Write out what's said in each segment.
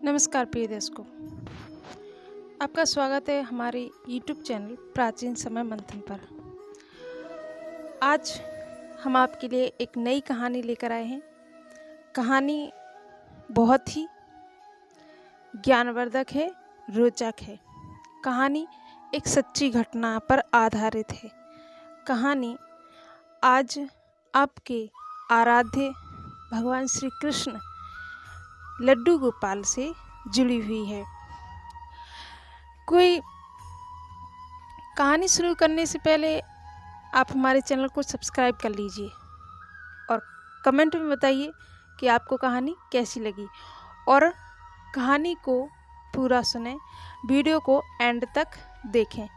नमस्कार प्रिय दर्शकों, आपका स्वागत है हमारे YouTube चैनल प्राचीन समय मंथन पर। आज हम आपके लिए एक नई कहानी लेकर आए हैं। कहानी बहुत ही ज्ञानवर्धक है, रोचक है। कहानी एक सच्ची घटना पर आधारित है। कहानी आज आपके आराध्य भगवान श्री कृष्ण लड्डू गोपाल से जुड़ी हुई है। कोई कहानी शुरू करने से पहले आप हमारे चैनल को सब्सक्राइब कर लीजिए और कमेंट में बताइए कि आपको कहानी कैसी लगी और कहानी को पूरा सुनें, वीडियो को एंड तक देखें।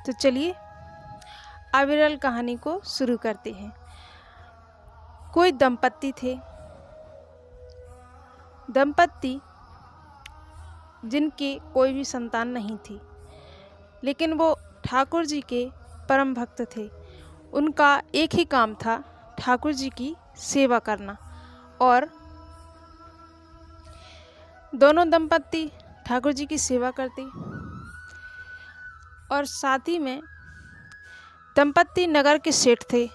तो चलिए अविरल कहानी को शुरू करते हैं। कोई दंपत्ति जिनके कोई भी संतान नहीं थी, लेकिन वो ठाकुर जी के परम भक्त थे। उनका एक ही काम था ठाकुर जी की सेवा करना, और दोनों दंपत्ति ठाकुर जी की सेवा करते और साथ ही में दंपत्ति नगर के सेठ थे।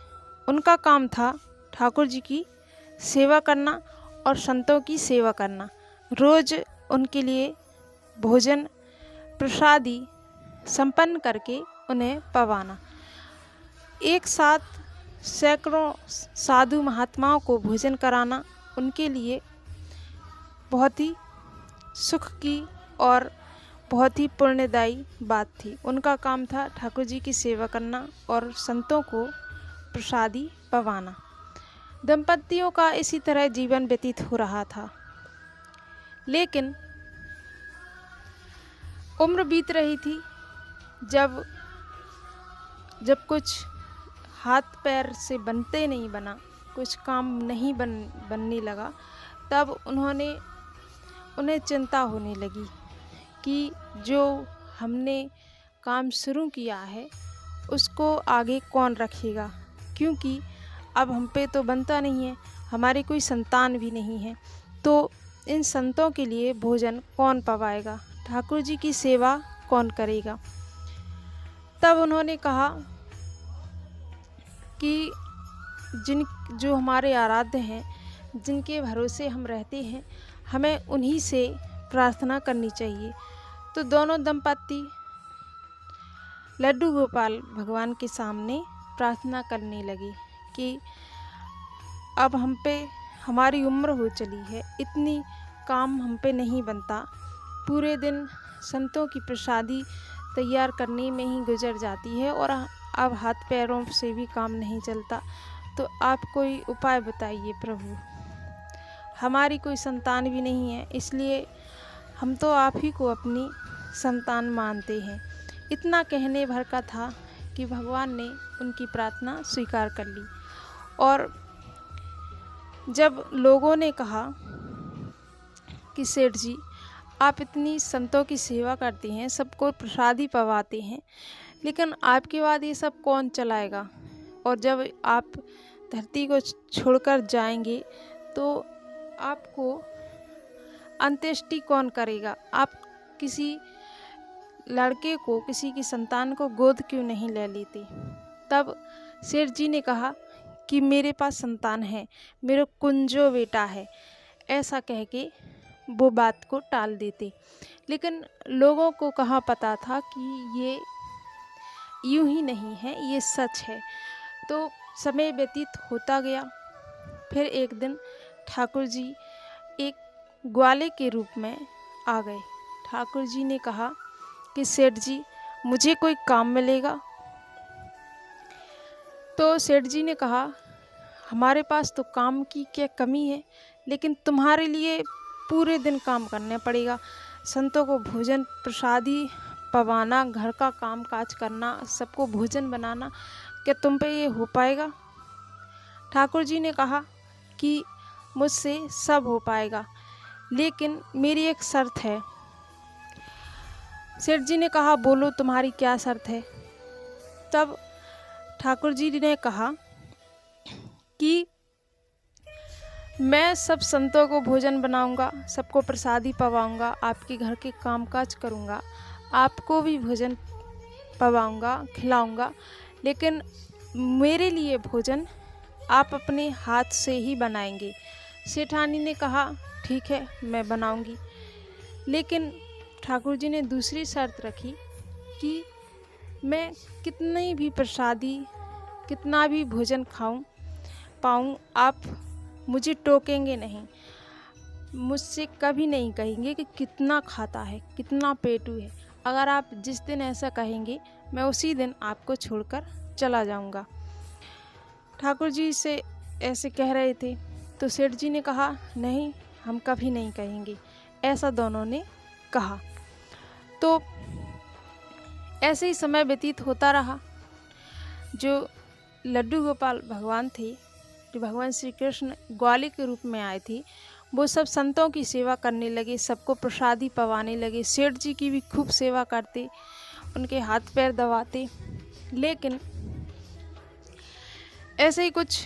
उनका काम था ठाकुर जी की सेवा करना और संतों की सेवा करना। रोज़ उनके लिए भोजन प्रसादी संपन्न करके उन्हें पवाना। एक साथ सैकड़ों साधु महात्माओं को भोजन कराना उनके लिए बहुत ही सुख की और बहुत ही पुण्यदायी बात थी। उनका काम था ठाकुर जी की सेवा करना और संतों को प्रसादी पवाना। दंपत्तियों का इसी तरह जीवन व्यतीत हो रहा था, लेकिन उम्र बीत रही थी। जब कुछ हाथ पैर से बनते नहीं बना, कुछ काम नहीं बनने लगा, तब उन्हें चिंता होने लगी कि जो हमने काम शुरू किया है उसको आगे कौन रखेगा, क्योंकि अब हम पे तो बनता नहीं है, हमारी कोई संतान भी नहीं है, तो इन संतों के लिए भोजन कौन पवाएगा, ठाकुर जी की सेवा कौन करेगा। तब उन्होंने कहा कि जो हमारे आराध्य हैं, जिनके भरोसे हम रहते हैं, हमें उन्हीं से प्रार्थना करनी चाहिए। तो दोनों दंपत्ति लड्डू गोपाल भगवान के सामने प्रार्थना करने लगे कि अब हम पे हमारी उम्र हो चली है, इतनी काम हम पे नहीं बनता, पूरे दिन संतों की प्रसादी तैयार करने में ही गुजर जाती है और अब हाथ पैरों से भी काम नहीं चलता, तो आप कोई उपाय बताइए प्रभु। हमारी कोई संतान भी नहीं है, इसलिए हम तो आप ही को अपनी संतान मानते हैं। इतना कहने भर का था कि भगवान ने उनकी प्रार्थना स्वीकार कर ली। और जब लोगों ने कहा कि सेठ जी, आप इतनी संतों की सेवा करते हैं, सबको प्रसादी पवाते हैं, लेकिन आपके बाद ये सब कौन चलाएगा, और जब आप धरती को छोड़कर जाएंगे तो आपको अंत्येष्टि कौन करेगा, आप किसी लड़के को, किसी की संतान को गोद क्यों नहीं ले लेते। तब सेठ जी ने कहा कि मेरे पास संतान है, मेरा कुंजो बेटा है, ऐसा कह के वो बात को टाल देते। लेकिन लोगों को कहाँ पता था कि ये यूं ही नहीं है, ये सच है। तो समय व्यतीत होता गया। फिर एक दिन ठाकुर जी एक ग्वाले के रूप में आ गए। ठाकुर जी ने कहा कि सेठ जी, मुझे कोई काम मिलेगा। तो सेठ जी ने कहा, हमारे पास तो काम की क्या कमी है, लेकिन तुम्हारे लिए पूरे दिन काम करना पड़ेगा, संतों को भोजन प्रसादी पवाना, घर का काम काज करना, सबको भोजन बनाना, क्या तुम पे ये हो पाएगा। ठाकुर जी ने कहा कि मुझसे सब हो पाएगा, लेकिन मेरी एक शर्त है। सेठ जी ने कहा, बोलो तुम्हारी क्या शर्त है। तब ठाकुर जी ने कहा कि मैं सब संतों को भोजन बनाऊंगा, सबको प्रसादी पवाऊंगा, आपके घर के कामकाज करूंगा, आपको भी भोजन पवाऊंगा, खिलाऊंगा, लेकिन मेरे लिए भोजन आप अपने हाथ से ही बनाएंगे। सेठानी ने कहा, ठीक है, मैं बनाऊंगी। लेकिन ठाकुर जी ने दूसरी शर्त रखी कि मैं कितनी भी प्रसादी, कितना भी भोजन पाऊँ, आप मुझे टोकेंगे नहीं, मुझसे कभी नहीं कहेंगे कि कितना खाता है, कितना पेटू है। अगर आप जिस दिन ऐसा कहेंगे, मैं उसी दिन आपको छोड़कर चला जाऊंगा। ठाकुर जी से ऐसे कह रहे थे तो सेठ जी ने कहा, नहीं, हम कभी नहीं कहेंगे। ऐसा दोनों ने कहा। तो ऐसे ही समय व्यतीत होता रहा। जो लड्डू गोपाल भगवान थे, जो भगवान श्री कृष्ण ग्वाले के रूप में आए थे, वो सब संतों की सेवा करने लगे, सबको प्रसादी पवाने लगे। सेठ जी की भी खूब सेवा करते, उनके हाथ पैर दबाते। लेकिन ऐसे ही कुछ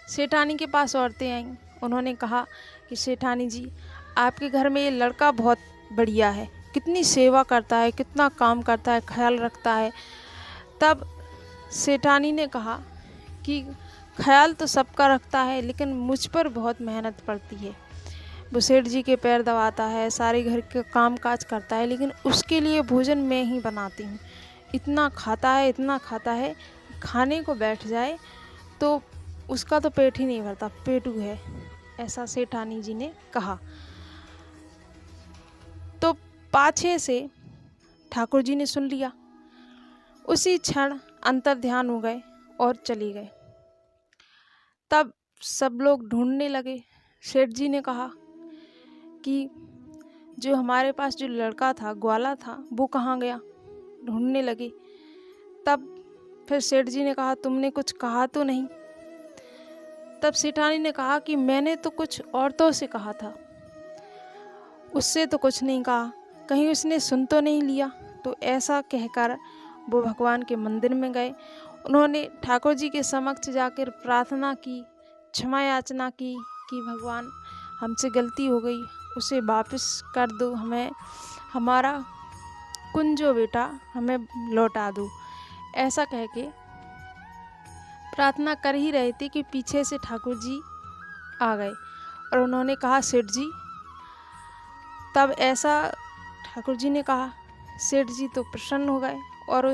सेठानी के पास औरतें आईं। उन्होंने कहा कि सेठानी जी, आपके घर में ये लड़का बहुत बढ़िया है, कितनी सेवा करता है, कितना काम करता है, ख्याल रखता है। तब सेठानी ने कहा कि ख्याल तो सबका रखता है, लेकिन मुझ पर बहुत मेहनत पड़ती है। वो सेठ जी के पैर दबाता है, सारे घर के काम काज करता है, लेकिन उसके लिए भोजन मैं ही बनाती हूँ। इतना खाता है, इतना खाता है, खाने को बैठ जाए तो उसका तो पेट ही नहीं भरता, पेटू है। ऐसा सेठानी जी ने कहा। तो पाछे से ठाकुर जी ने सुन लिया। उसी क्षण अंतर ध्यान हो गए और चली गए। तब सब लोग ढूंढने लगे। सेठ जी ने कहा कि जो हमारे पास जो लड़का था, ग्वाला था, वो कहाँ गया? ढूंढने लगे। तब फिर सेठ जी ने कहा, तुमने कुछ कहा तो नहीं? तब सेठानी ने कहा कि मैंने तो कुछ औरतों से कहा था, उससे तो कुछ नहीं कहा, कहीं उसने सुन तो नहीं लिया। तो ऐसा कहकर वो भगवान के मंदिर में गए। उन्होंने ठाकुर जी के समक्ष जाकर प्रार्थना की, क्षमा याचना की कि भगवान, हमसे गलती हो गई, उसे वापस कर दो, हमें हमारा कुंजो बेटा हमें लौटा दो। ऐसा कह के प्रार्थना कर ही रहे थे कि पीछे से ठाकुर जी आ गए और उन्होंने कहा, सेठ जी। तब ऐसा ठाकुर जी ने कहा, सेठ जी तो प्रसन्न हो गए और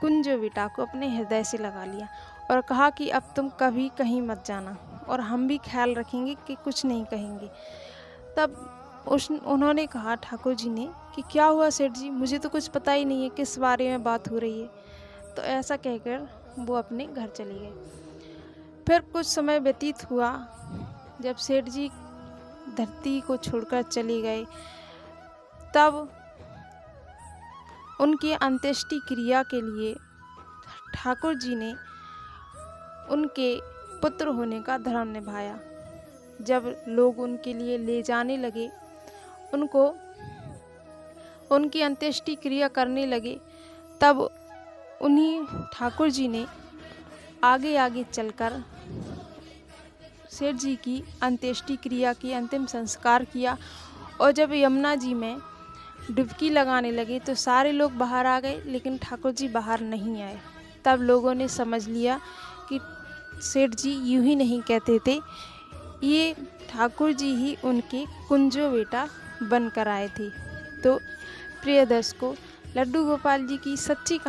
कुंजो बेटा को अपने हृदय से लगा लिया और कहा कि अब तुम कभी कहीं मत जाना और हम भी ख्याल रखेंगे कि कुछ नहीं कहेंगे। तब उन्होंने कहा, ठाकुर जी ने, कि क्या हुआ सेठ जी, मुझे तो कुछ पता ही नहीं है, किस बारे में बात हो रही है। तो ऐसा कहकर वो अपने घर चले गए। फिर कुछ समय व्यतीत हुआ। जब सेठ जी धरती को छोड़कर चले गए, तब उनकी अंत्येष्टि क्रिया के लिए ठाकुर जी ने उनके पुत्र होने का धर्म निभाया। जब लोग उनके लिए ले जाने लगे, उनको उनकी अंत्येष्टि क्रिया करने लगे, तब उन्हीं ठाकुर जी ने आगे आगे चलकर सेठ जी की अंत्येष्टि क्रिया की, अंतिम संस्कार किया। और जब यमुना जी में डुबकी लगाने लगे तो सारे लोग बाहर आ गए, लेकिन ठाकुर जी बाहर नहीं आए। तब लोगों ने समझ लिया कि सेठ जी यूं ही नहीं कहते थे, ये ठाकुर जी ही उनके कुंजो बेटा बनकर आए थे। तो प्रिय दर्शकों, लड्डू गोपाल जी की सच्ची कहानी